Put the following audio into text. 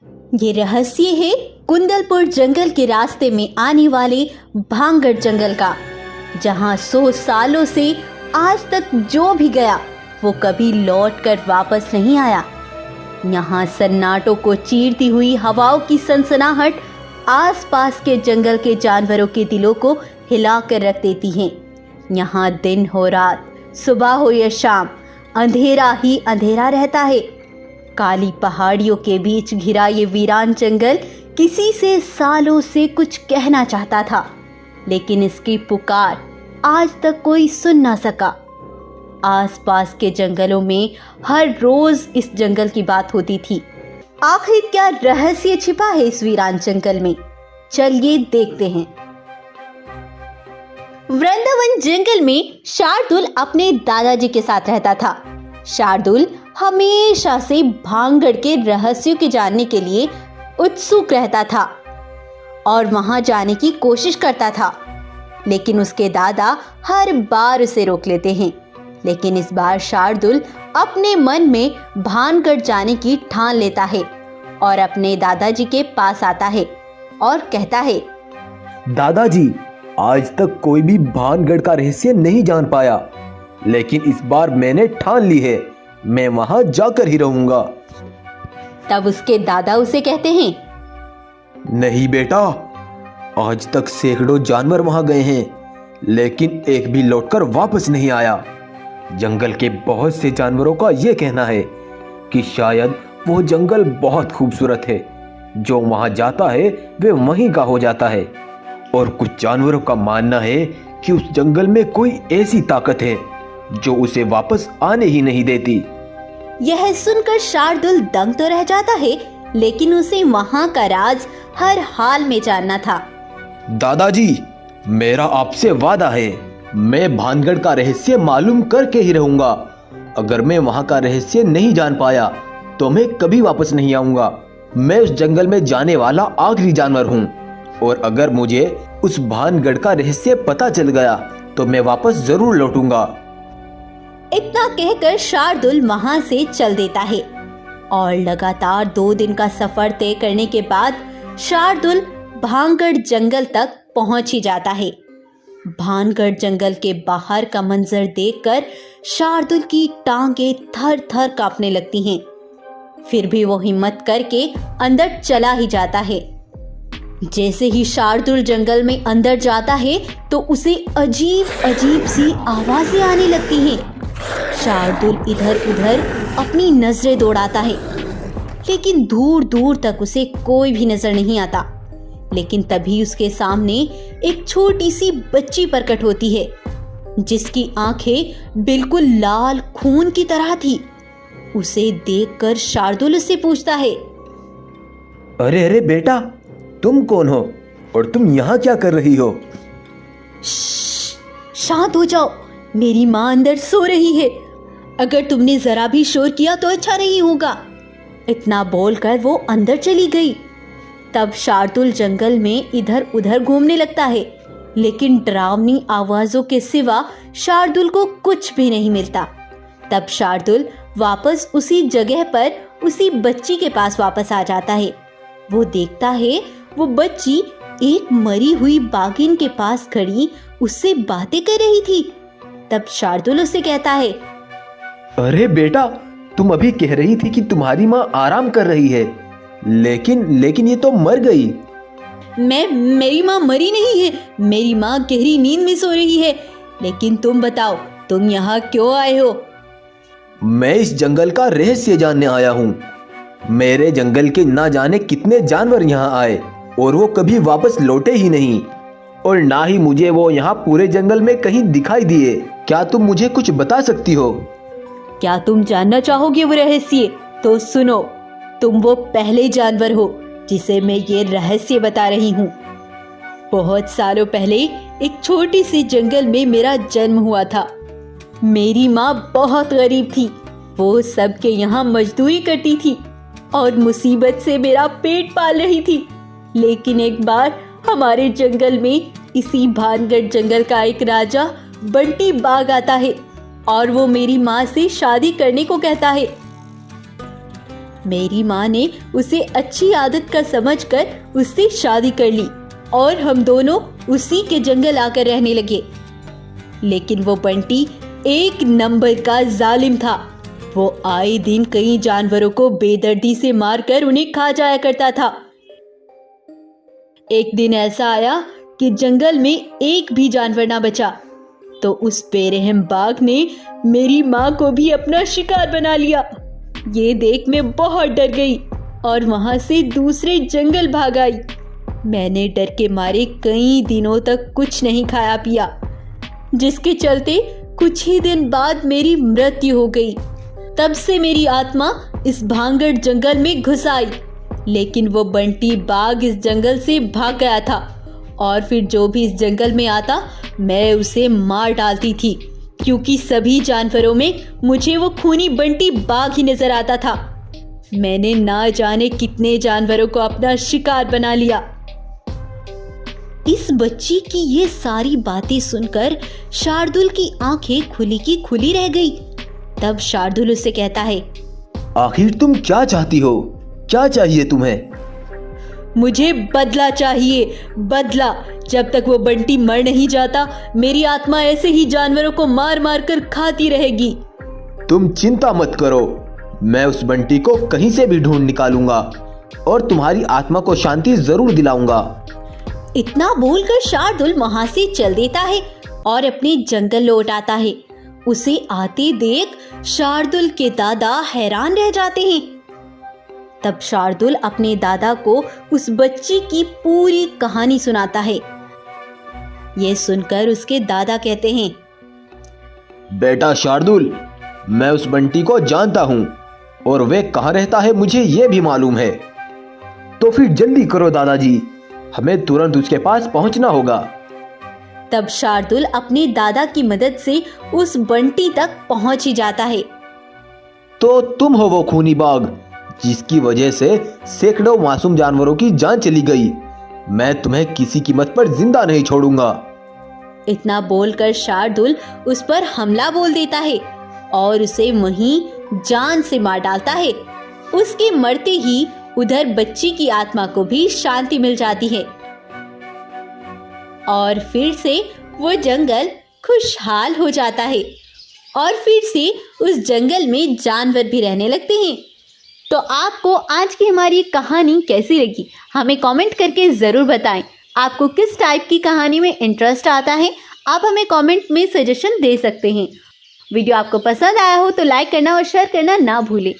ये रहस्य है कुंदलपुर जंगल के रास्ते में आने वाले भांगड़ जंगल का, जहां 100 सालों से आज तक जो भी गया वो कभी लौट कर वापस नहीं आया। यहाँ सन्नाटों को चीरती हुई हवाओं की सनसनाहट आसपास के जंगल के जानवरों के दिलों को हिला कर रख देती है। यहाँ दिन हो रात, सुबह हो या शाम, अंधेरा ही अंधेरा रहता है। काली पहाड़ियों के बीच घिरा ये वीरान जंगल किसी से सालों से कुछ कहना चाहता था, लेकिन इसकी पुकार आज तक कोई सुन ना सका। आसपास के जंगलों में हर रोज इस जंगल की बात होती थी। आखिर क्या रहस्य छिपा है इस वीरान जंगल में? चलिए देखते हैं। वृंदावन जंगल में शार्दुल अपने दादाजी के साथ रहता था। शार्दुल हमेशा से भांगड़ के रहस्यों के जानने के लिए उत्सुक रहता था और वहां जाने की कोशिश करता था, लेकिन उसके दादा हर बार उसे रोक लेते हैं। लेकिन इस बार शार्दुल अपने मन में भानगढ़ जाने की ठान लेता है और अपने दादाजी के पास आता है और कहता है, दादाजी, आज तक कोई भी भानगढ़ का रहस्य नहीं जान पाया, लेकिन इस बार मैंने ठान ली है, मैं वहां जाकर ही रहूंगा। तब उसके दादा उसे कहते हैं, नहीं बेटा, आज तक सैकड़ों जानवर वहां गए हैं, लेकिन एक भी लौटकर वापस नहीं आया। जंगल के बहुत से जानवरों का यह कहना है कि शायद वो जंगल बहुत खूबसूरत है, जो वहां जाता है वे वहीं का हो जाता है। और कुछ जानवरों का मानना है कि उस जंगल में कोई ऐसी ताकत है जो उसे वापस आने ही नहीं देती। यह सुनकर शार्दुल दंग तो रह जाता है, लेकिन उसे वहां का राज हर हाल में जानना था। दादाजी, मेरा आपसे वादा है, मैं भानगढ़ का रहस्य मालूम करके ही रहूंगा। अगर मैं वहां का रहस्य नहीं जान पाया तो मैं कभी वापस नहीं आऊंगा। मैं उस जंगल में जाने वाला आखिरी जानवर हूं, और अगर मुझे उस भानगढ़ का रहस्य पता चल गया तो मैं वापस जरूर लौटूंगा। इतना कहकर शार्दुल वहां से चल देता है और लगातार 2 दिन का सफर तय करने के बाद शार्दुल भानगढ़ जंगल तक पहुंच ही जाता है। भानगढ़ जंगल के बाहर का मंजर देखकर शार्दुल की टांगें थर थर कांपने लगती हैं। फिर भी वो हिम्मत करके अंदर चला ही जाता है। जैसे ही शार्दुल जंगल में अंदर जाता है तो उसे अजीब अजीब सी आवाजें आने लगती हैं। शार्दुल इधर उधर अपनी नजरें दौड़ाता है, लेकिन दूर दूर तक उसे कोई भी नजर नहीं आता। लेकिन तभी उसके सामने एक छोटी सी बच्ची प्रकट होती है, जिसकी आंखें बिल्कुल लाल खून की तरह थी। उसे देखकर शार्दुल उससे पूछता है, अरे अरे बेटा, तुम कौन हो और तुम यहाँ क्या कर रही हो? शांत हो जाओ, मेरी माँ अंदर सो रही है। अगर तुमने जरा भी शोर किया तो अच्छा नहीं होगा। इतना बोलकर वो अंदर चली गई। तब शार्दुल जंगल में इधर उधर घूमने लगता है, लेकिन डरावनी आवाजों के सिवा शार्दुल को कुछ भी नहीं मिलता। तब शार्दुल वापस उसी जगह पर उसी बच्ची के पास वापस आ जाता है। वो देखता है वो बच्ची एक मरी हुई बाघिन के पास खड़ी उससे बातें कर रही थी। तब शार्दुल उससे कहता है, अरे बेटा, तुम अभी कह रही थी कि तुम्हारी माँ आराम कर रही है, लेकिन ये तो मर गई। मेरी माँ मरी नहीं है, मेरी माँ गहरी नींद में सो रही है। लेकिन तुम बताओ, तुम यहाँ क्यों आए हो? मैं इस जंगल का रहस्य जानने आया हूँ। मेरे जंगल के ना जाने कितने जानवर यहाँ आए और वो कभी वापस लौटे ही नहीं, और ना ही मुझे वो यहाँ पूरे जंगल में कहीं दिखाई दिए। क्या तुम मुझे कुछ बता सकती हो? क्या तुम जानना चाहोगे वो रहस्य? तो सुनो, तुम वो पहले जानवर हो जिसे मैं ये रहस्य बता रही हूँ। बहुत सालों पहले एक छोटी सी जंगल में मेरा जन्म हुआ था। मेरी माँ बहुत गरीब थी। वो सबके यहाँ मजदूरी करती थी और मुसीबत से मेरा पेट पाल रही थी। लेकिन एक बार हमारे जंगल में, इसी भानगढ़ जंगल का एक राजा बंटी बाघ आता है और वो मेरी माँ से शादी करने को कहता है। मेरी माँ ने उसे अच्छी आदत का समझकर उससे शादी कर ली और हम दोनों उसी के जंगल आकर रहने लगे। लेकिन वो बंटी एक नंबर का जालिम था। वो आए दिन कई जानवरों को बेदर्दी से मारकर उन्हें खा जाया करता था। एक दिन ऐसा आया कि जंगल में एक भी जानवर ना बचा, तो उस बेरहम बाघ ने मेरी माँ को भी अपना शिकार बना लिया। ये देख मैं बहुत डर गई और वहां से दूसरे जंगल भाग आई। मैंने डर के मारे कई दिनों तक कुछ नहीं खाया पिया, जिसके चलते कुछ ही दिन बाद मेरी मृत्यु हो गई। तब से मेरी आत्मा इस भांगड़ जंगल में घुस आई, लेकिन वो बंटी बाघ इस जंगल से भाग गया था और फिर जो भी इस जंगल में आता मैं उसे मार डालती थी, क्योंकि सभी जानवरों में मुझे वो खूनी बंटी बाघ ही नजर आता था। मैंने ना जाने कितने जानवरों को अपना शिकार बना लिया। इस बच्ची की ये सारी बातें सुनकर शार्दुल की आंखें खुली की खुली रह गई। तब शार्दुल उससे कहता है, आखिर तुम क्या चाहती हो? क्या चाहिए तुम्हें? मुझे बदला चाहिए, बदला। जब तक वो बंटी मर नहीं जाता मेरी आत्मा ऐसे ही जानवरों को मार मार कर खाती रहेगी। तुम चिंता मत करो, मैं उस बंटी को कहीं से भी ढूंढ निकालूंगा और तुम्हारी आत्मा को शांति जरूर दिलाऊंगा। इतना बोलकर शार्दुल वहां से चल देता है और अपने जंगल लौट आता है। उसे आते देख शार्दुल के दादा हैरान रह जाते हैं। तब शार्दुल अपने दादा को उस बच्ची की पूरी कहानी सुनाता है। यह सुनकर उसके दादा कहते हैं, बेटा शार्दुल, मैं उस बंटी को जानता हूं और वह कहाँ रहता है मुझे यह भी मालूम है। तो फिर जल्दी करो दादाजी, हमें तुरंत उसके पास पहुंचना होगा। तब शार्दुल अपने दादा की मदद से उस बंटी तक पहुंच ही जाता है। तो तुम हो वो खूनी बाघ जिसकी वजह से सैकड़ों मासूम जानवरों की जान चली गई। मैं तुम्हें किसी कीमत पर जिंदा नहीं छोड़ूंगा। इतना बोलकर शार्दुल उस पर हमला बोल देता है और उसे वहीं जान से मार डालता है। उसके मरते ही उधर बच्ची की आत्मा को भी शांति मिल जाती है और फिर से वो जंगल खुशहाल हो जाता है और फिर से उस जंगल में जानवर भी रहने लगते हैं। तो आपको आज की हमारी कहानी कैसी लगी हमें कमेंट करके ज़रूर बताएं। आपको किस टाइप की कहानी में इंटरेस्ट आता है आप हमें कमेंट में सजेशन दे सकते हैं। वीडियो आपको पसंद आया हो तो लाइक करना और शेयर करना ना भूलें।